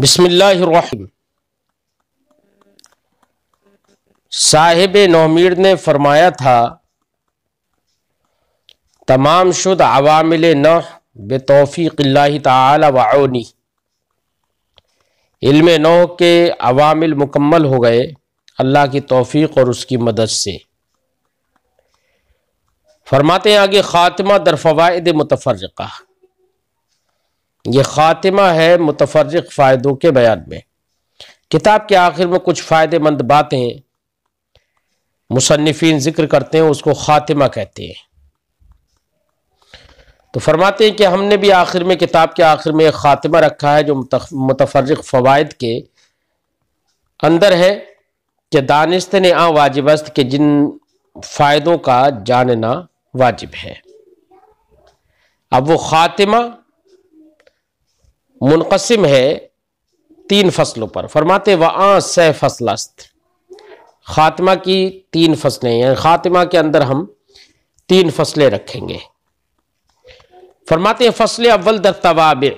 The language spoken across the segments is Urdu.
بسم اللہ الرحیم۔ صاحب نومیر نے فرمایا تھا تمام شد عوامل نوح بتوفیق اللہ تعالی وعونی، علم نوح کے عوامل مکمل ہو گئے اللہ کی توفیق اور اس کی مدد سے۔ فرماتے ہیں آگے خاتمہ در فوائد متفرقہ، یہ خاتمہ ہے متفرق فائدوں کے بیان میں۔ کتاب کے آخر میں کچھ فائدے مند باتیں مصنفین ذکر کرتے ہیں، اس کو خاتمہ کہتے ہیں۔ تو فرماتے ہیں کہ ہم نے بھی آخر میں کتاب کے آخر میں ایک خاتمہ رکھا ہے جو متفرق فوائد کے اندر ہے کہ دانستن آن واجب است کہ جن فائدوں کا جاننا واجب ہے۔ اب وہ خاتمہ منقسم ہے 3 فصلوں پر۔ فرماتے وَآں سہ فصل است، خاتمہ کی 3 فصلیں ہیں، خاتمہ کے اندر ہم 3 فصلیں رکھیں گے۔ فرماتے ہیں فصل اول در توابع،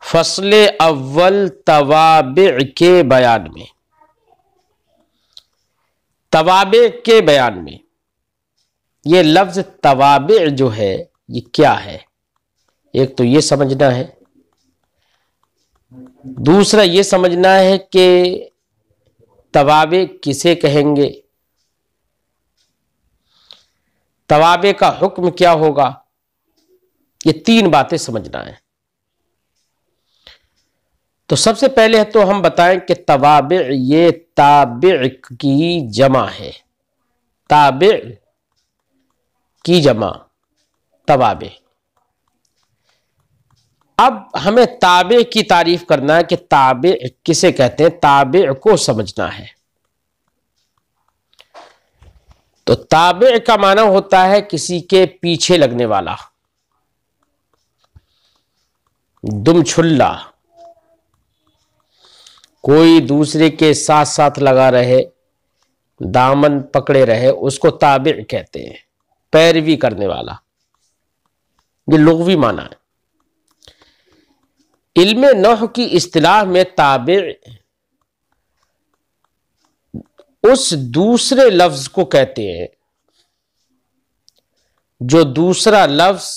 فصل اول توابع کے بیان میں، توابع کے بیان میں۔ یہ لفظ توابع جو ہے یہ کیا ہے، ایک تو یہ سمجھنا ہے، دوسرا یہ سمجھنا ہے کہ توابع کسے کہیں گے، توابع کا حکم کیا ہوگا، یہ 3 باتیں سمجھنا ہے۔ تو سب سے پہلے تو ہم بتائیں کہ توابع یہ تابع کی جمع ہے، تابع کی جمع توابع۔ اب ہمیں تابع کی تعریف کرنا ہے کہ تابع کسے کہتے ہیں، تابع کو سمجھنا ہے۔ تو تابع کا معنی ہوتا ہے کسی کے پیچھے لگنے والا، دم چھلا، کوئی دوسرے کے ساتھ ساتھ لگا رہے، دامن پکڑے رہے، اس کو تابع کہتے ہیں، پیروی کرنے والا، یہ لغوی معنی ہے۔ علم نحو کی اصطلاح میں تابع اس دوسرے لفظ کو کہتے ہیں جو دوسرا لفظ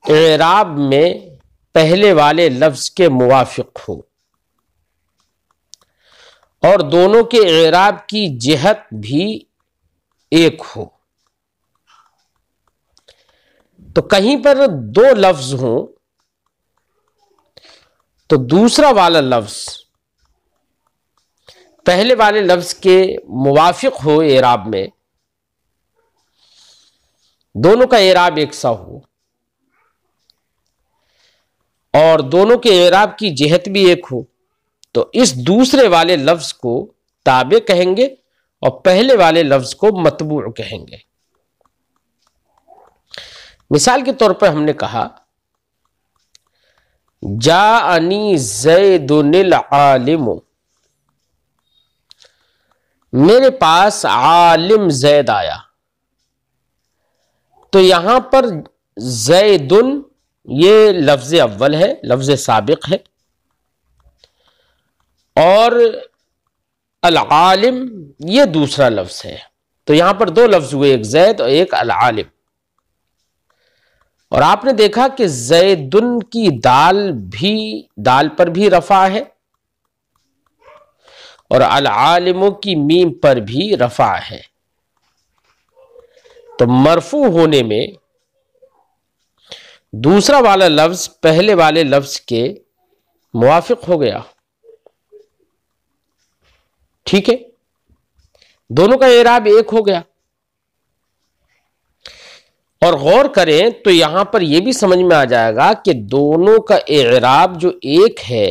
اعراب میں پہلے والے لفظ کے موافق ہو اور دونوں کے اعراب کی جہت بھی ایک ہو۔ تو کہیں پر 2 لفظ ہوں تو دوسرا والا لفظ پہلے والے لفظ کے موافق ہو اعراب میں، دونوں کا اعراب یکساں ہو اور دونوں کے اعراب کی جہت بھی ایک ہو، تو اس دوسرے والے لفظ کو تابع کہیں گے اور پہلے والے لفظ کو متبوع کہیں گے۔ مثال کے طور پر ہم نے کہا جاءنی زید العالم، میرے پاس عالم زید آیا۔ تو یہاں پر زید یہ لفظ اول ہے، لفظ سابق ہے، اور العالم یہ دوسرا لفظ ہے۔ تو یہاں پر 2 لفظ ہوئے، ایک زید اور ایک العالم۔ اور آپ نے دیکھا کہ زیدن کی دال پر بھی رفع ہے اور العالم کی میم پر بھی رفع ہے۔ تو مرفوع ہونے میں دوسرا والا لفظ پہلے والے لفظ کے موافق ہو گیا، ٹھیک ہے، دونوں کا اعراب ایک ہو گیا۔ اور غور کریں تو یہاں پر یہ بھی سمجھ میں آ جائے گا کہ دونوں کا اعراب جو ایک ہے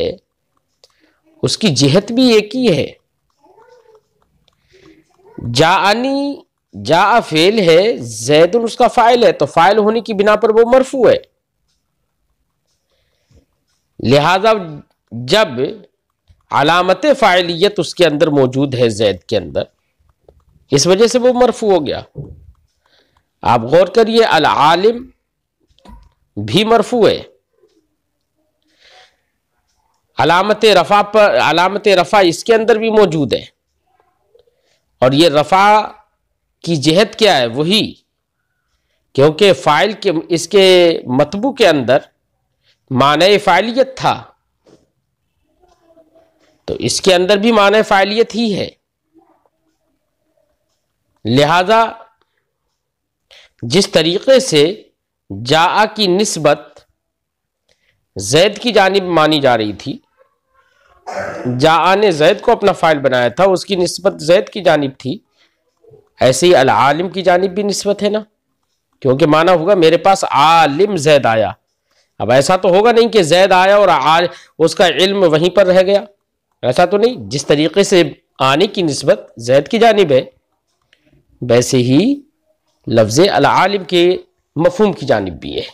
اس کی جہت بھی ایک ہی ہے۔ جاءنی، جاء فعل ہے، زید اس کا فاعل ہے، تو فاعل ہونے کی بنا پر وہ مرفوع ہے، لہذا جب علامت فاعلیت اس کے اندر موجود ہے زید کے اندر، اس وجہ سے وہ مرفوع ہو گیا۔ آپ غور کریے العالم بھی مرفوع ہے، علامت رفع اس کے اندر بھی موجود ہے، اور یہ رفع کی جہت کیا ہے؟ وہی، کیونکہ فاعل کے اس کے مطبوع کے اندر معنی فاعلیت تھا، تو اس کے اندر بھی معنی فاعلیت ہی ہے، لہذا جس طریقے سے جاء کی نسبت زید کی جانب مانی جا رہی تھی، جاء نے زید کو اپنا فاعل بنایا تھا، اس کی نسبت زید کی جانب تھی، ایسے ہی العالم کی جانب بھی نسبت ہے نا، کیونکہ معنی ہوگا میرے پاس عالم زید آیا۔ اب ایسا تو ہوگا نہیں کہ زید آیا اور اس کا علم وہیں پر رہ گیا، ایسا تو نہیں، جس طریقے سے آنے کی نسبت زید کی جانب ہے، ویسے ہی لفظ العالم کے مفہوم کی جانب بھی ہے،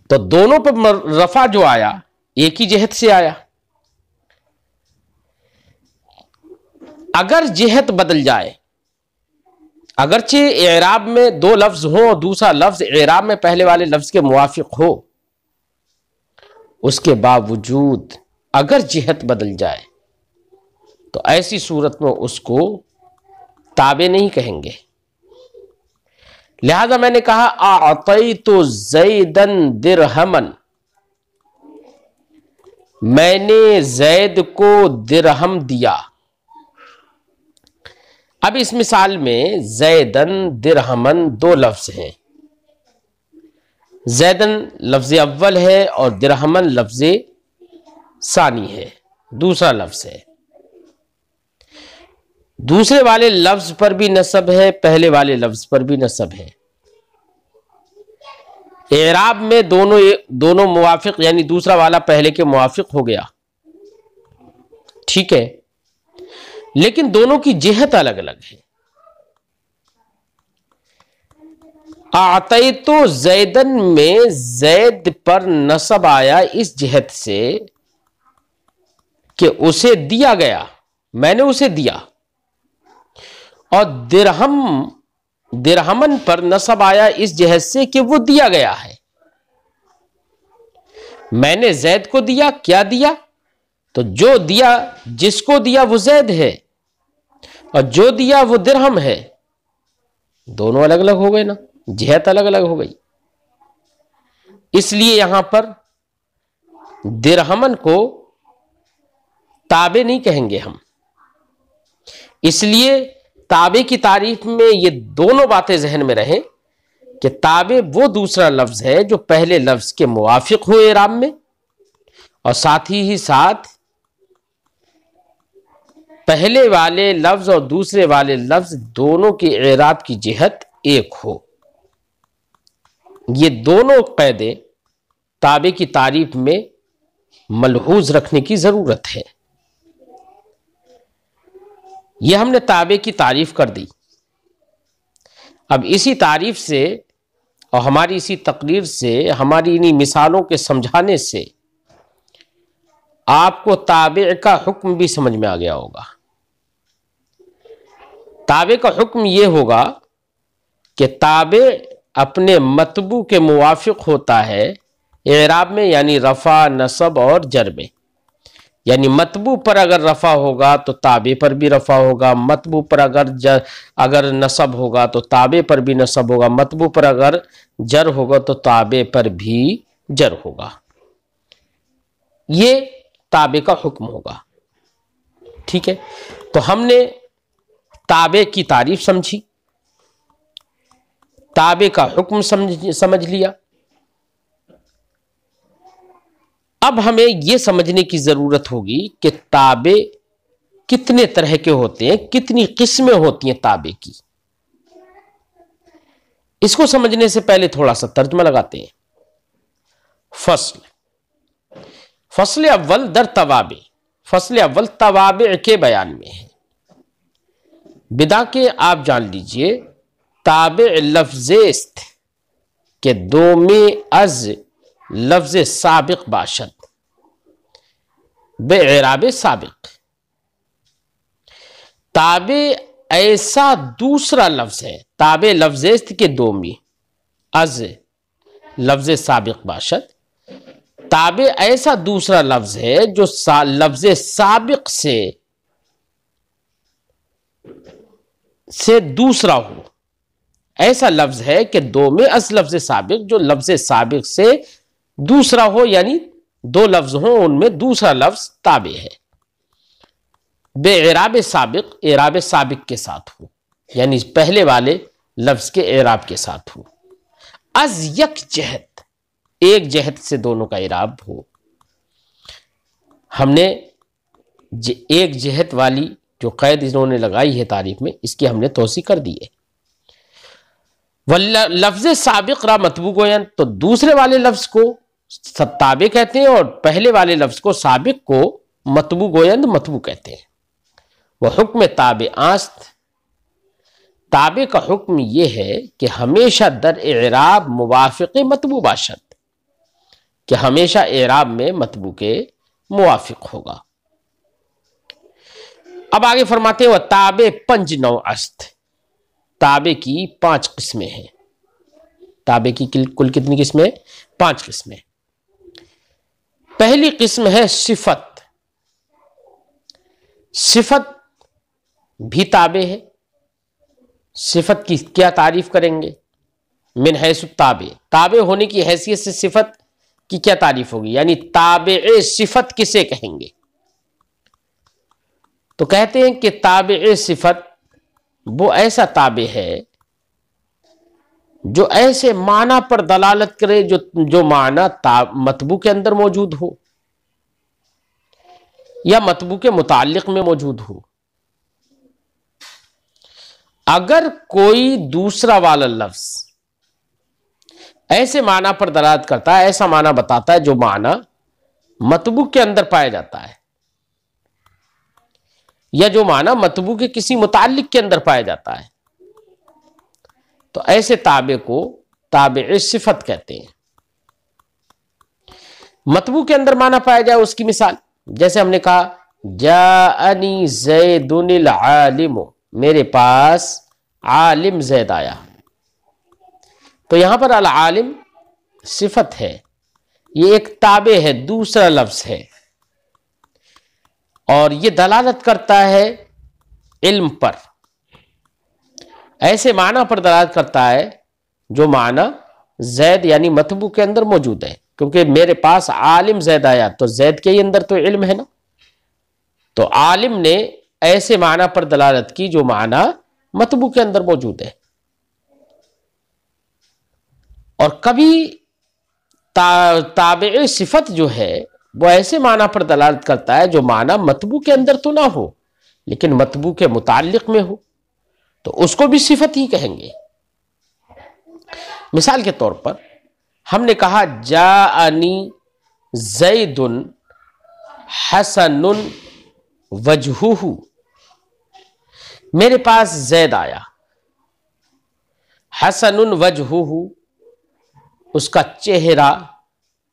تو دونوں پر رفع جو آیا ایک ہی جہت سے آیا۔ اگر جہت بدل جائے، اگرچہ اعراب میں دو لفظ ہوں اور دوسرا لفظ اعراب میں پہلے والے لفظ کے موافق ہو، اس کے باوجود اگر جہت بدل جائے تو ایسی صورت میں اس کو تابع نہیں کہیں گے۔ لہذا میں نے کہا اعطیت زیدن درہمن، میں نے زید کو درہم دیا۔ اب اس مثال میں زیدن درہمن دو لفظ ہیں، زیدن لفظ اول ہے اور درہمن لفظ ثانی ہے، دوسرا لفظ ہے، دوسرے والے لفظ پر بھی نصب ہے، پہلے والے لفظ پر بھی نصب ہے۔ اعراب میں دونوں موافق، یعنی دوسرا والا پہلے کے موافق ہو گیا، ٹھیک ہے، لیکن دونوں کی جہت الگ الگ ہے۔ اعطیت زیدن میں زید پر نصب آیا اس جہت سے کہ اسے دیا گیا، میں نے اسے دیا، اور درہمن پر نصب آیا اس جہت سے کہ وہ دیا گیا ہے۔ میں نے زید کو دیا، کیا دیا؟ تو جو دیا، جس کو دیا وہ زید ہے، اور جو دیا وہ درہم ہے، دونوں الگ الگ ہو گئے نا، جہت الگ الگ ہو گئی۔ اس لیے یہاں پر درہمن کو تابع نہیں کہیں گے ہم، اس لیے تابع کی تعریف میں یہ دونوں باتیں ذہن میں رہیں کہ تابع وہ دوسرا لفظ ہے جو پہلے لفظ کے موافق ہو اعراب میں، اور ساتھ ہی ساتھ پہلے والے لفظ اور دوسرے والے لفظ دونوں کی اعراب کی جہت ایک ہو۔ یہ دونوں قیدیں تابع کی تعریف میں ملحوظ رکھنے کی ضرورت ہے۔ یہ ہم نے تابع کی تعریف کر دی۔ اب اسی تعریف سے اور ہماری اسی تقریر سے، ہماری انہی مثالوں کے سمجھانے سے آپ کو تابع کا حکم بھی سمجھ میں آ گیا ہوگا۔ تابع کا حکم یہ ہوگا کہ تابع اپنے مطبوع کے موافق ہوتا ہے اعراب میں، یعنی رفع، نصب اور جر میں۔ یعنی مطبوع پر اگر رفع ہوگا تو تابع پر بھی رفع ہوگا، مطبوع پر اگر نصب ہوگا تو تابع پر بھی نصب ہوگا، مطبوع پر اگر جر ہوگا تو تابع پر بھی جر ہوگا۔ یہ تابع کا حکم ہوگا، ٹھیک ہے۔ تو ہم نے تابع کی تعریف سمجھی، تابع کا حکم سمجھ لیا۔ اب ہمیں یہ سمجھنے کی ضرورت ہوگی کہ تابع کتنے طرح کے ہوتے ہیں، کتنی قسمیں ہوتی ہیں تابع کی۔ اس کو سمجھنے سے پہلے تھوڑا سا ترجمہ لگاتے ہیں۔ فصل اول در توابع، فصل اول توابع کے بیان میں ہے۔ بدا کے آپ جان لیجئے تابع لفظ است کہ دومی از لفظ سابق باشد بے اعراب سابق۔ تابع ایسا دوسرا لفظ ہے، تابع لفظ است کے دومی از لفظ سابق باشد، تابع ایسا دوسرا لفظ ہے جو لفظ سابق سے دوسرا ہو. ایسا لفظ ہے کہ دو میں از لفظ سابق جو لفظ سابق سے دوسرا ہو، یعنی دو لفظ ہوں ان میں دوسرا لفظ تابع ہے، بے اعراب سابق، اعراب سابق کے ساتھ ہو، یعنی پہلے والے لفظ کے اعراب کے ساتھ ہو. از یک جہت، ایک جہت سے دونوں کا اعراب ہو. ہم نے ایک جہت والی جو قید انہوں نے لگائی ہے تعریف میں، اس کی ہم نے توسیع کر دی ہے. لفظ سابق را مطبوع گویند، تو دوسرے والے لفظ کو تابع کہتے ہیں اور پہلے والے لفظ کو سابق کو مطبوع گویند، مطبوع کہتے ہیں. وہ حکم تابع است، تابع کا حکم یہ ہے کہ ہمیشہ در اعراب موافق مطبوع باشد، کہ ہمیشہ اعراب میں مطبوع کے موافق ہوگا. اب آگے فرماتے ہیں وہ تابع پنج نوع است، تابع کی 5 قسمیں ہیں. تابع کی کل کتنی قسمیں؟ 5 قسمیں. پہلی قسم ہے صفت. صفت بھی تابع ہے. صفت کی کیا تعریف کریں گے؟ من حیث التابع، تابع ہونے کی حیثیت سے صفت کی کیا تعریف ہوگی، یعنی تابع صفت کسے کہیں گے؟ تو کہتے ہیں کہ تابع صفت وہ ایسا تابع ہے جو ایسے معنی پر دلالت کرے جو معنی مطبوع کے اندر موجود ہو یا مطبوع کے متعلق میں موجود ہو. اگر کوئی دوسرا والا لفظ ایسے معنی پر دلالت کرتا ہے، ایسا معنی بتاتا ہے جو معنی مطبوع کے اندر پایا جاتا ہے یا جو معنی مطبوع کے کسی متعلق کے اندر پایا جاتا ہے، تو ایسے تابع کو تابع صفت کہتے ہیں. مطبوع کے اندر معنی پایا جائے، اس کی مثال جیسے ہم نے کہا جاءنی زید العالم، میرے پاس عالم زید آیا. تو یہاں پر العالم صفت ہے، یہ ایک تابع ہے، دوسرا لفظ ہے، اور یہ دلالت کرتا ہے علم پر، ایسے معنی پر دلالت کرتا ہے جو معنی زید یعنی مطبوع کے اندر موجود ہے. کیونکہ میرے پاس عالم زید آیا تو زید کے اندر تو علم ہے نا، تو عالم نے ایسے معنی پر دلالت کی جو معنی مطبوع کے اندر موجود ہے. اور کبھی تابع صفت جو ہے وہ ایسے معنی پر دلالت کرتا ہے جو معنی مطبوع کے اندر تو نہ ہو لیکن مطبوع کے متعلق میں ہو، تو اس کو بھی صفت ہی کہیں گے. مثال کے طور پر ہم نے کہا جاءنی زید حسن وجہہ، میرے پاس زید آیا، حسن وجہہ، اس کا چہرہ،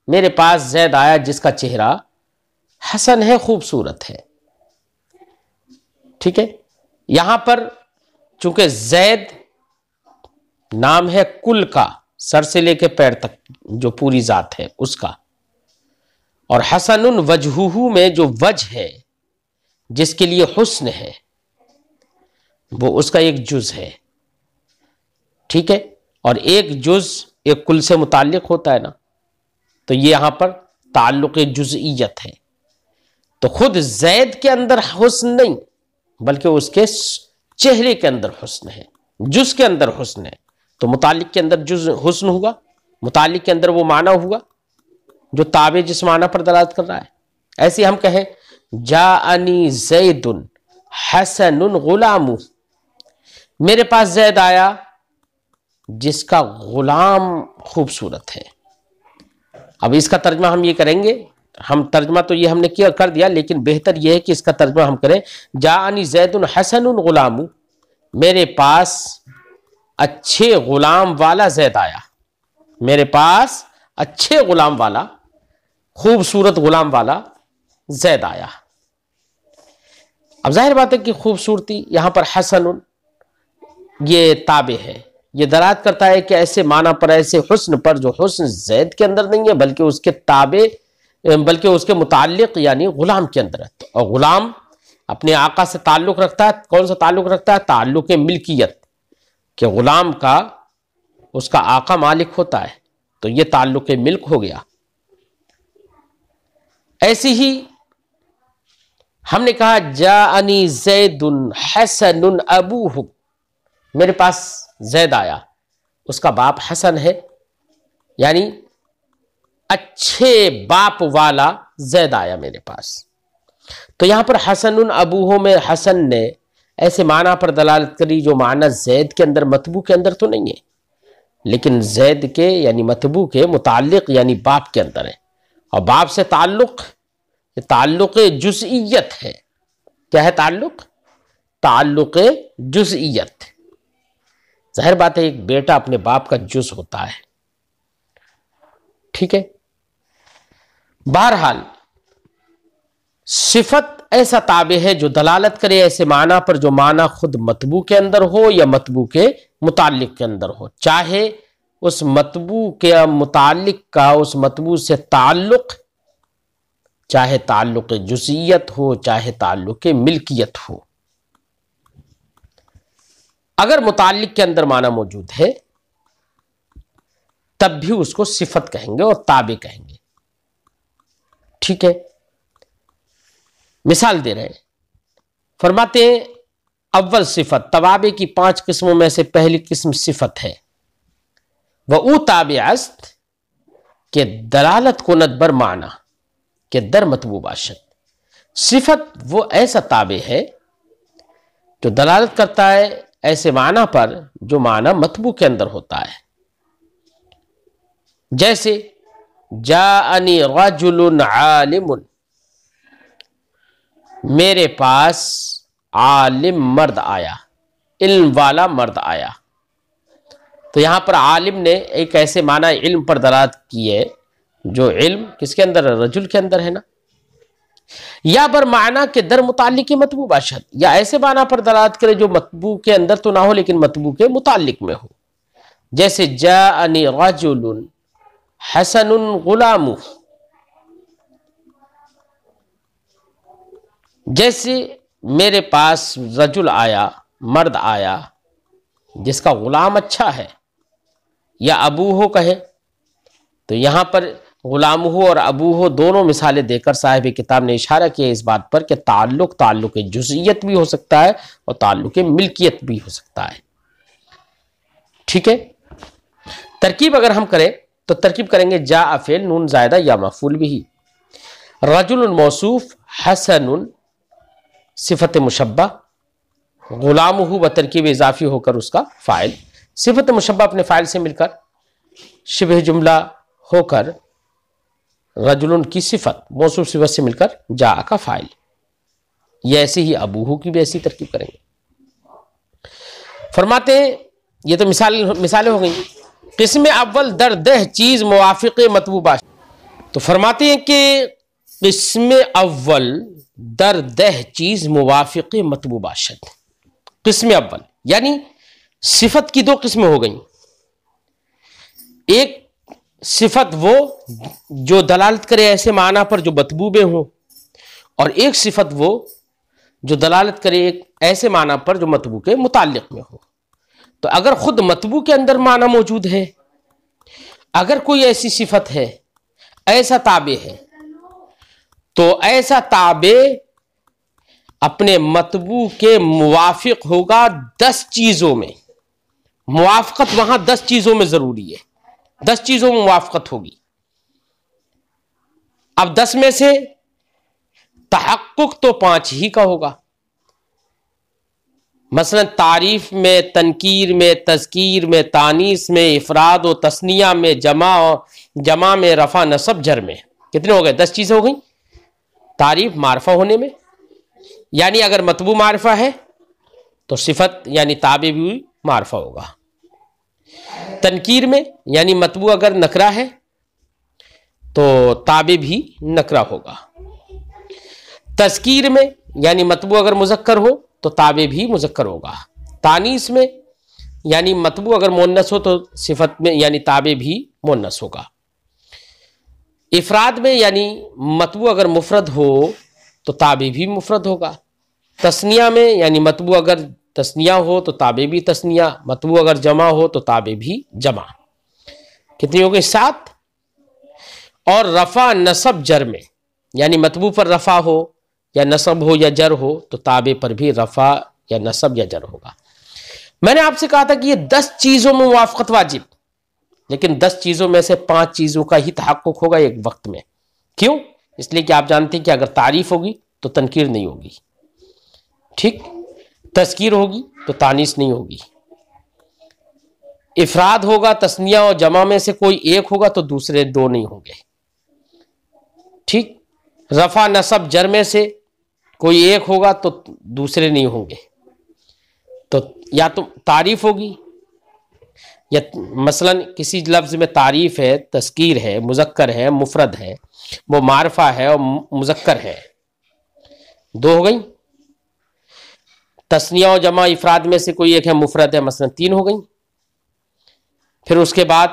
میرے پاس زید آیا جس کا چہرہ حسن ہے، خوبصورت ہے. ٹھیک ہے، یہاں پر چونکہ زید نام ہے کل کا، سر سے لے کے پیر تک جو پوری ذات ہے اس کا، اور حسن وجہہ میں جو وجہ ہے جس کے لیے حسن ہے وہ اس کا ایک جز ہے. ٹھیک ہے، اور ایک جز ایک کل سے متعلق ہوتا ہے نا، تو یہ یہاں پر تعلق جزئیت ہے. تو خود زید کے اندر حسن نہیں بلکہ اس کے چہرے کے اندر حسن ہے، جز کے اندر حسن ہے، تو متعلق کے اندر جز حسن ہوگا، متعلق کے اندر وہ معنی ہوگا جو تابع جس معنی پر دلالت کر رہا ہے. ایسے ہم کہیں جاءنی زید حسن غلام، میرے پاس زید آیا جس کا غلام خوبصورت ہے. اب اس کا ترجمہ ہم یہ کریں گے، ہم ترجمہ تو یہ ہم نے کیا کر دیا، لیکن بہتر یہ ہے کہ اس کا ترجمہ ہم کریں جاءنی زید حسن غلام، میرے پاس اچھے غلام والا زید آیا، میرے پاس اچھے غلام والا، خوبصورت غلام والا زید آیا. اب ظاہر بات ہے کہ خوبصورتی یہاں پر حسن یہ تابع ہے، یہ دلالت کرتا ہے کہ ایسے معنی پر، ایسے حسن پر جو حسن زید کے اندر نہیں ہے بلکہ اس کے تابع بلکہ اس کے متعلق یعنی غلام کے اندر ہے۔ اور غلام اپنے آقا سے تعلق رکھتا ہے، کون سا تعلق رکھتا ہے؟ تعلق ملکیت، کہ غلام کا اس کا آقا مالک ہوتا ہے، تو یہ تعلق ملک ہو گیا۔ ایسی ہی ہم نے کہا جاءنی زید حسن ابوہ، میرے پاس زید آیا، اس کا باپ حسن ہے، یعنی اچھے باپ والا زید آیا میرے پاس۔ تو یہاں پر حسن ابوہ میں حسن نے ایسے معنی پر دلالت کری جو معنی زید کے اندر مطبوع کے اندر تو نہیں ہے، لیکن زید کے یعنی مطبوع کے متعلق یعنی باپ کے اندر ہے، اور باپ سے تعلق یہ تعلق جزئیت ہے۔ کیا ہے تعلق؟ تعلق جزئیت۔ ظاہر بات ہے ایک بیٹا اپنے باپ کا جز ہوتا ہے، ٹھیک ہے۔ بہرحال صفت ایسا تابع ہے جو دلالت کرے ایسے معنی پر جو معنی خود مطبوع کے اندر ہو یا مطبوع کے متعلق کے اندر ہو، چاہے اس مطبوع کے متعلق کا اس مطبوع سے تعلق، چاہے تعلق جزئیت ہو چاہے تعلق ملکیت ہو۔ اگر متعلق کے اندر معنی موجود ہے تب بھی اس کو صفت کہیں گے اور تابع کہیں گے، ٹھیک ہے۔ مثال دے رہے ہیں، فرماتے ہیں اول صفت توابع کی 5 قسموں میں سے پہلی قسم صفت ہے، وہ تابع است کہ دلالت کند بر معنی کہ در مطبوع باشد۔ صفت وہ ایسا تابع ہے جو دلالت کرتا ہے ایسے معنی پر جو معنی مطبوع کے اندر ہوتا ہے، جیسے جاءنی رجل عالم، میرے پاس عالم مرد آیا، علم والا مرد آیا۔ تو یہاں پر عالم نے ایک ایسے معنی علم پر دلالت کی ہے جو علم کس کے اندر ہے؟ رجل کے اندر ہے نا، یا بر معنی کہ در متعلق مطبوع باشد، یا ایسے معنی پر دلالت کرے جو مطبوع کے اندر تو نہ ہو لیکن مطبوع کے متعلق میں ہو، جیسے جاءنی رجل حسن غلام، جیسے میرے پاس رجل آیا، مرد آیا جس کا غلام اچھا ہے، یا ابو ہو کہے تو یہاں پر غلام ہو اور ابو ہو دونوں مثالیں دے کر صاحب کتاب نے اشارہ کیا اس بات پر کہ تعلق جزئیت بھی ہو سکتا ہے اور تعلق ملکیت بھی ہو سکتا ہے، ٹھیک ہے۔ ترکیب اگر ہم کریں تو ترکیب کریں گے جاء فعل نون زائدہ یا مفعول بھی، رجل موصوف، حسن صفت مشبہ، غلام ہو بترکیب اضافی ہو کر اس کا فاعل، صفت مشبہ اپنے فاعل سے مل کر شبہ جملہ ہو کر رجل کی صفت موصوف صفت سے مل کر جاء کا فاعل، یہ ایسے ہی ابوہ کی بھی ایسی ترکیب کریں گے۔ فرماتے ہیں یہ تو مثالیں ہو گئیں۔ قسم اول در دہ چیز موافق مطبوع باشد، تو فرماتے ہیں کہ قسم اول در دہ چیز موافق مطبوع باشد، قسم اول یعنی صفت کی 2 قسمیں ہو گئیں، ایک صفت وہ جو دلالت کرے ایسے معنی پر جو مطبوع میں ہوں، اور ایک صفت وہ جو دلالت کرے ایک ایسے معنی پر جو مطبوع کے متعلق میں ہو۔ تو اگر خود مطبوع کے اندر معنی موجود ہے، اگر کوئی ایسی صفت ہے، ایسا تابع ہے، تو ایسا تابع اپنے مطبوع کے موافق ہوگا 10 چیزوں میں، موافقت وہاں 10 چیزوں میں ضروری ہے، 10 چیزوں میں موافقت ہوگی۔ اب 10 میں سے تحقق تو 5 ہی کا ہوگا، مثلا تعریف میں، تنکیر میں، تذکیر میں، تانیث میں، افراد و تثنیہ میں، جمع میں، رفع نصب جر میں، کتنے ہو گئے؟ 10 چیزیں ہو گئیں۔ تعریف معرفہ ہونے میں، یعنی اگر مطبوع معرفہ ہے تو صفت یعنی تابع بھی معرفہ ہوگا۔ تنکیر میں یعنی مطبوع اگر نکرہ ہے تو تابع بھی نکرہ ہوگا۔ تذکیر میں یعنی مطبوع اگر مذکر ہو تو تابع بھی مذکر ہوگا۔ تانیث میں یعنی مطبوع اگر مؤنث ہو تو صفت میں یعنی تابع بھی مؤنث ہوگا۔ افراد میں یعنی مطبوع اگر مفرد ہو تو تابع بھی مفرد ہوگا. تثنیہ میں یعنی مطبوع اگر تثنیہ ہو تو تابع بھی تثنیہ، مطبوع اگر جمع ہو تو تابع بھی جمع. کتنی ہو گئی؟ 7. اور رفع نصب جر میں یعنی مطبوع پر رفع ہو یا نصب ہو یا جر ہو تو تابع پر بھی رفع یا نصب یا جر ہوگا. میں نے آپ سے کہا تھا کہ یہ 10 چیزوں میں موافقت واجب، لیکن 10 چیزوں میں سے 5 چیزوں کا ہی تحقق ہوگا ایک وقت میں. کیوں؟ اس لیے کہ آپ جانتے ہیں کہ اگر تعریف ہوگی تو تنکیر نہیں ہوگی، ٹھیک، تذکیر ہوگی تو تانیث نہیں ہوگی، افراد ہوگا تثنیہ اور جمع میں سے کوئی ایک ہوگا تو دوسرے 2 نہیں ہوں گے، ٹھیک، رفع نصب جر میں سے کوئی ایک ہوگا تو دوسرے نہیں ہوں گے. تو یا تو تعریف ہوگی یا مثلا کسی لفظ میں تعریف ہے، تذکیر ہے، مذکر ہے، مفرد ہے، وہ معرفہ ہے اور مذکر ہے، 2 ہو گئی. تثنیہ و جمع افراد میں سے کوئی ایک ہے، مفرد ہے، مثلا 3 ہو گئی. پھر اس کے بعد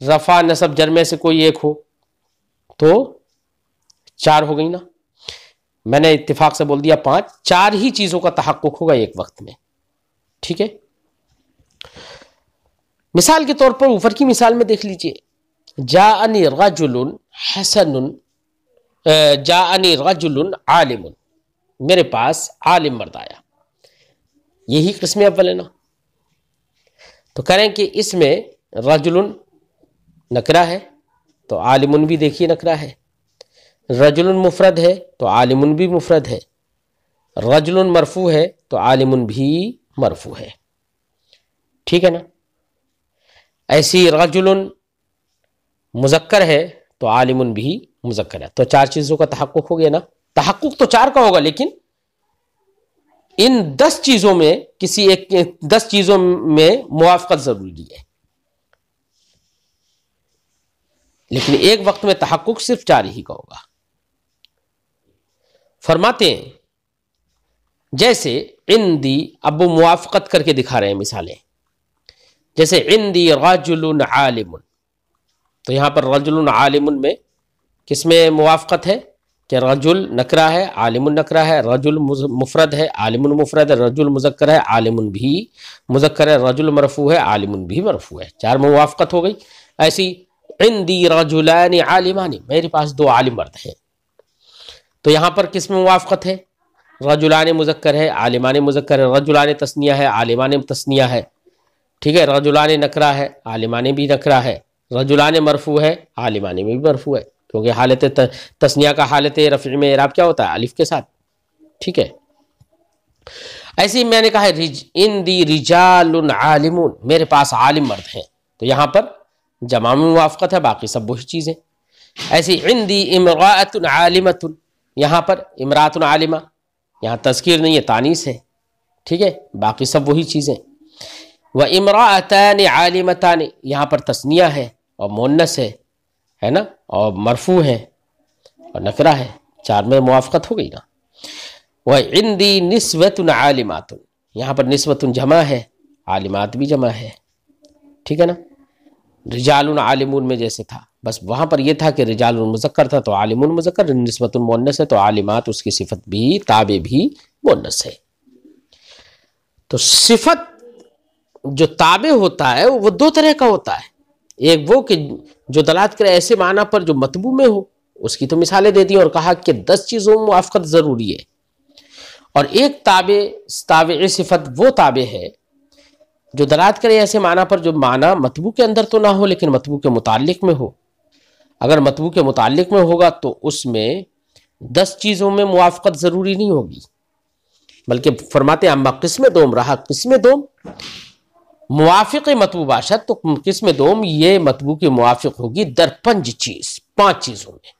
رفع نصب جر میں سے کوئی ایک ہو تو 4 ہو گئی نا. میں نے اتفاق سے بول دیا 5. 4 ہی چیزوں کا تحقق ہوگا ایک وقت میں، ٹھیک ہے. مثال کے طور پر اوپر کی مثال میں دیکھ لیجئے، جاءنی رجل حسن، جاءنی رجل عالم، میرے پاس عالم مرد آیا. یہی قسم اول ہے نا. تو کریں کہ اس میں رجل نکرہ ہے تو عالم بھی دیکھیے نکرہ ہے، رجل مفرد ہے تو عالم بھی مفرد ہے، رجل مرفوع ہے تو عالم بھی مرفوع ہے، ٹھیک ہے نا. ایسی رجل مذکر ہے تو عالم بھی مذکر ہے. تو 4 چیزوں کا تحقق ہو گیا نا. تحقق تو 4 کا ہوگا، لیکن ان 10 چیزوں میں کسی ایک 10 چیزوں میں موافقت ضروری ہے، لیکن ایک وقت میں تحقق صرف 4 ہی کا ہوگا. فرماتے ہیں جیسے عندی، اب وہ موافقت کر کے دکھا رہے ہیں مثالیں. جیسے عندی رجل عالم، تو یہاں پر رجل عالم میں کس میں موافقت ہے کہ رجل نکرہ ہے، عالم نکرہ ہے، رجل مفرد ہے، عالم مفرد ہے، رجل مذکر ہے، عالم بھی مذکر ہے، رجل مرفوع ہے، عالم بھی مرفوع ہے. 4 میں موافقت ہو گئی. ایسی عندی رجلان عالمان، میرے پاس 2 عالم مرد ہیں. تو یہاں پر کس میں موافقت ہے؟ رجلان مذکر ہے، عالمان مذکر ہے، رجلان تثنیہ ہے، عالمان تثنیہ ہے، ٹھیک ہے. رجلان نکرہ ہے، عالمان بھی نکرہ ہے، رجلان مرفوع ہے، عالمان میں بھی مرفوع ہے، کیونکہ حالت تثنیہ کا حالت رفع میں اعراب کیا ہوتا ہے؟ الف کے ساتھ، ٹھیک ہے. ایسے ہی میں نے کہا ہے عندی رجال عالمون، میرے پاس عالم مرد ہیں، تو یہاں پر جمع میں موافقت ہے، باقی سب وہی چیزیں. ایسی عندی امرأۃ عالمۃ، یہاں پر امرأۃ عالمہ، یہاں تذکیر نہیں ہے، تانیث ہے، ٹھیک ہے، باقی سب وہی چیزیں. وَإِمْرَأَتَانِ عَالِمَتَانِ، یہاں پر تثنیہ ہے اور مؤنث ہے نا، اور مرفوع ہے اور نکرہ ہے. 4 میں موافقت ہو گئی نا. وَعِنْدِي نِسْوَةٌ عَالِمَاتٌ، یہاں پر نسوۃ جمع ہے، عالمات بھی جمع ہے، ٹھیک ہے نا. رجال عالمون میں جیسے تھا، بس وہاں پر یہ تھا کہ رجال مذکر تھا تو عالمون مذکر، نسوۃ مؤنث ہے تو عالمات اس کی صفت بھی تابع بھی مؤنث ہے. تو صفت جو تابع ہوتا ہے وہ 2 طرح کا ہوتا ہے. ایک وہ کہ جو دلالت کرے ایسے معنی پر جو مطبوع میں ہو، اس کی تو مثالیں دے دی اور کہا کہ 10 چیزوں میں موافقت ضروری ہے. اور ایک تابع صفت وہ تابع ہے جو دلالت کرے ایسے معنی پر جو معنی مطبوع کے اندر تو نہ ہو لیکن مطبوع کے متعلق میں ہو. اگر مطبوع کے متعلق میں ہوگا تو اس میں 10 چیزوں میں موافقت ضروری نہیں ہوگی، بلکہ فرماتے ہیں اما قسم دوم، رہا قسم دوم موافق مطبوع باشد، تو قسم دوم یہ مطبوع کی موافق ہوگی در 5 چیزوں میں: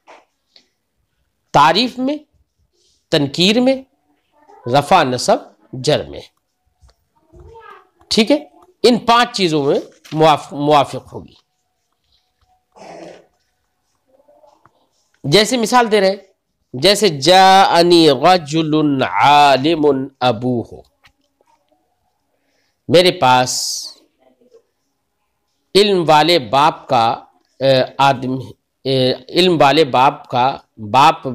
تعریف میں، تنکیر میں، رفع نصب جر میں، ٹھیک ہے. ان 5 چیزوں میں موافق ہوگی. جیسے مثال دے رہے، جیسے جاءنی رجل عالم ابوہ، میرے پاس علم والے باپ کا آدمی علم والے باپ کا باپ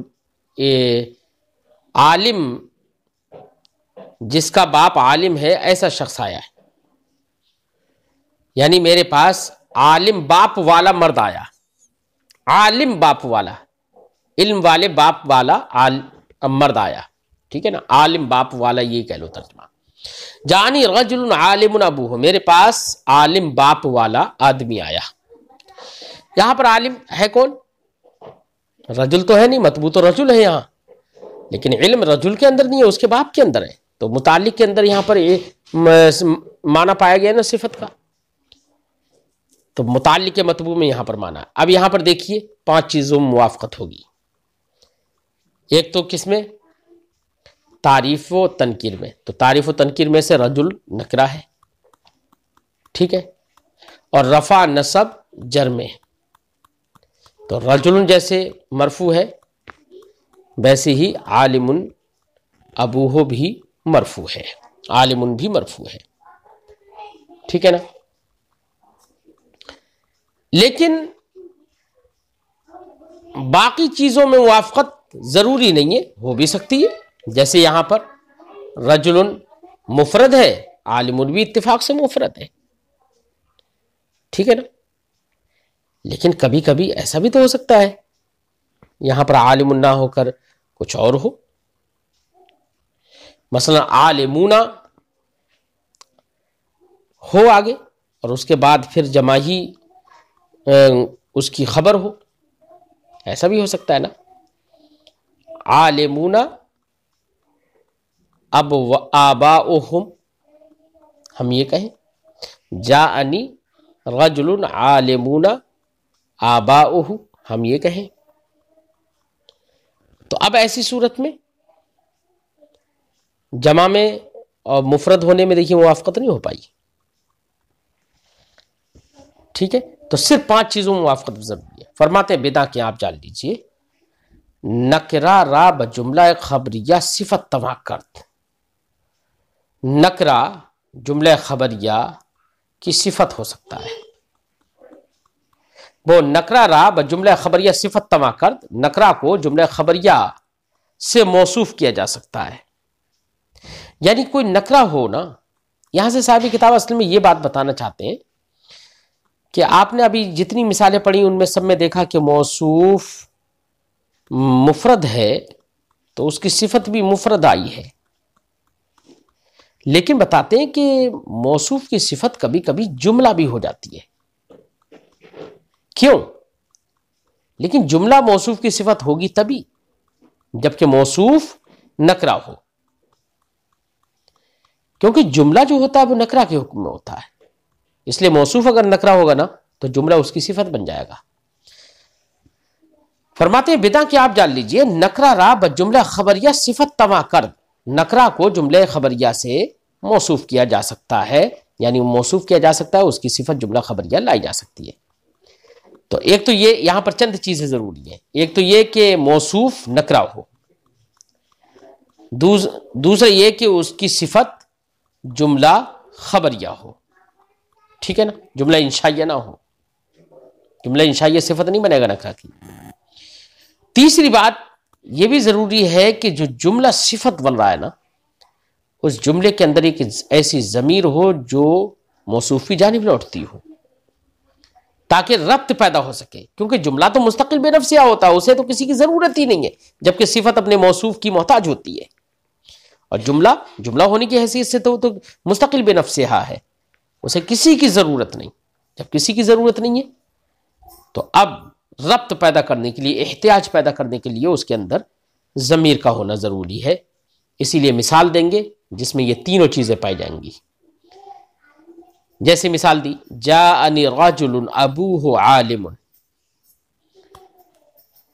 عالم، جس کا باپ عالم ہے ایسا شخص آیا ہے، یعنی میرے پاس عالم باپ والا مرد آیا، عالم باپ والا، علم والے باپ والا مرد آیا، ٹھیک ہے نا، عالم باپ والا یہ کہہ لو ترجمہ۔ جانی رجل عالم ابوہ، میرے پاس عالم باپ والا آدمی آیا۔ یہاں پر عالم ہے کون؟ رجل تو ہے نہیں، مطبوع تو رجل ہے یہاں، لیکن علم رجل کے اندر نہیں ہے، اس کے باپ کے اندر ہے، تو متعلق کے اندر یہاں پر معنی پایا گیا نا صفت کا، تو متعلق کے مطبوع میں یہاں پر معنی ہے۔ اب یہاں پر دیکھیے 5 چیزوں میں موافقت ہوگی۔ ایک تو کس میں؟ تعریف و تنکیر میں، تو تعریف و تنکیر میں سے رجل نکرہ ہے، ٹھیک ہے، اور رفع نصب جر میں، تو رجل جیسے مرفوع ہے ویسے ہی عالم ابوہ بھی مرفوع ہے، عالم بھی مرفوع ہے، ٹھیک ہے نا۔ لیکن باقی چیزوں میں موافقت ضروری نہیں ہے، ہو بھی سکتی ہے، جیسے یہاں پر رجل مفرد ہے، عالم بھی اتفاق سے مفرد ہے، ٹھیک ہے نا۔ لیکن کبھی کبھی ایسا بھی تو ہو سکتا ہے یہاں پر عالم نہ ہو کر کچھ اور ہو، مثلا عالمون ہو آگے اور اس کے بعد پھر جماعی اس کی خبر ہو، ایسا بھی ہو سکتا ہے نا۔ عالمون اب آباؤہم ہم یہ کہیں، جاءنی رجل عالمون آباؤہ ہم یہ کہیں، تو اب ایسی صورت میں جمع میں اور مفرد ہونے میں دیکھیے موافقت نہیں ہو پائی، ٹھیک ہے، تو صرف 5 چیزوں میں موافقت ضروری ہے۔ فرماتے ہیں بدا کہ آپ جان لیجئے نکرہ را بجملہ خبریہ صفت تمام کرد، نکرہ جملہ خبریہ کی صفت ہو سکتا ہے، وہ نکرہ را بجملہ خبریہ صفت تمام کرد، نکرہ کو جملہ خبریہ سے موصوف کیا جا سکتا ہے، یعنی کوئی نکرہ ہو نا، یہاں سے صاحب کتاب اصل میں یہ بات بتانا چاہتے ہیں کہ آپ نے ابھی جتنی مثالیں پڑھی ان میں سب میں دیکھا کہ موصوف مفرد ہے تو اس کی صفت بھی مفرد آئی ہے، لیکن بتاتے ہیں کہ موصوف کی صفت کبھی کبھی جملہ بھی ہو جاتی ہے، کیوں؟ لیکن جملہ موصوف کی صفت ہوگی تبھی جبکہ موصوف نکرہ ہو، کیونکہ جملہ جو ہوتا ہے وہ نکرہ کے حکم میں ہوتا ہے، اس لیے موصوف اگر نکرہ ہوگا نا تو جملہ اس کی صفت بن جائے گا۔ فرماتے ہیں بدا کہ آپ جان لیجئے نکرہ را بجملہ خبریہ صفت تما کرد، نکرہ کو جملہ خبریہ سے موصوف کیا جا سکتا ہے، یعنی موصوف کیا جا سکتا ہے، اس کی صفت جملہ خبریہ لائی جا سکتی ہے۔ تو ایک تو یہ یہاں پر چند چیزیں ضروری ہیں، ایک تو یہ کہ موصوف نکرہ ہو، دوسرا یہ کہ اس کی صفت جملہ خبریہ ہو، ٹھیک ہے نا، جملہ انشائیہ نہ ہو، جملہ انشائیہ صفت نہیں بنے گا نکرہ کی۔ تیسری بات یہ بھی ضروری ہے کہ جو جملہ صفت بن رہا ہے نا اس جملے کے اندر ایک ایسی ضمیر ہو جو موصوف کی جانب لوٹتی ہو تاکہ ربط پیدا ہو سکے، کیونکہ جملہ تو مستقل بے نفسیہ ہوتا ہے، اسے تو کسی کی ضرورت ہی نہیں ہے، جبکہ صفت اپنے موصوف کی محتاج ہوتی ہے، اور جملہ ہونے کی حیثیت سے تو مستقل بے نفسیہ ہے، اسے کسی کی ضرورت نہیں۔ جب کسی کی ضرورت نہیں ہے تو اب ربط پیدا کرنے کے لیے، احتیاج پیدا کرنے کے لیے اس کے اندر ضمیر کا ہونا ضروری ہے، اسی لیے مثال دیں گے جس میں یہ تینوں چیزیں پائی جائیں گی۔ جیسے مثال دی جاءنی رجل ابوہ عالم،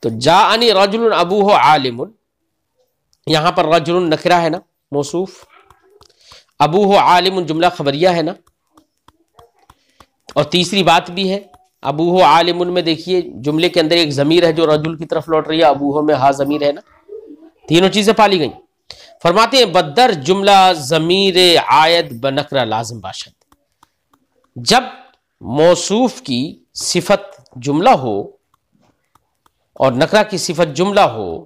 تو جاءنی رجل ابوہ عالم، یہاں پر رجل نکرہ ہے نا موصوف، ابوہ عالم جملہ خبریہ ہے نا، اور تیسری بات بھی ہے ابوہ عالم میں دیکھیے جملے کے اندر ایک ضمیر ہے جو رجل کی طرف لوٹ رہی ہے، ابوہ میں ہا ضمیر ہے نا، تینوں چیزیں پالی گئیں۔ فرماتے ہیں بدر جملہ ضمیر عائد بنکرہ لازم باشد، جب موصوف کی صفت جملہ ہو اور نکرہ کی صفت جملہ ہو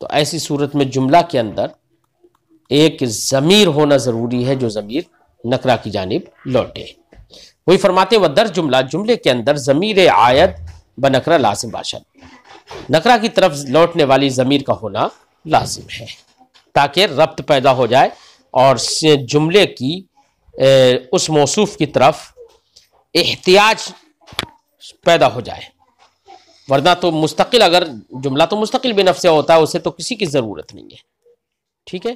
تو ایسی صورت میں جملہ کے اندر ایک ضمیر ہونا ضروری ہے جو ضمیر نکرہ کی جانب لوٹے. وہی فرماتے ہیں وہ در جملہ، جملے کے اندر ضمیر عائد بنکرہ لازم باشد، نکرہ کی طرف لوٹنے والی ضمیر کا ہونا لازم ہے تاکہ ربط پیدا ہو جائے اور جملے کی اس موصوف کی طرف احتیاج پیدا ہو جائے. ورنہ تو مستقل، اگر جملہ تو مستقل بنفسہ ہوتا ہے، اسے تو کسی کی ضرورت نہیں ہے. ٹھیک ہے.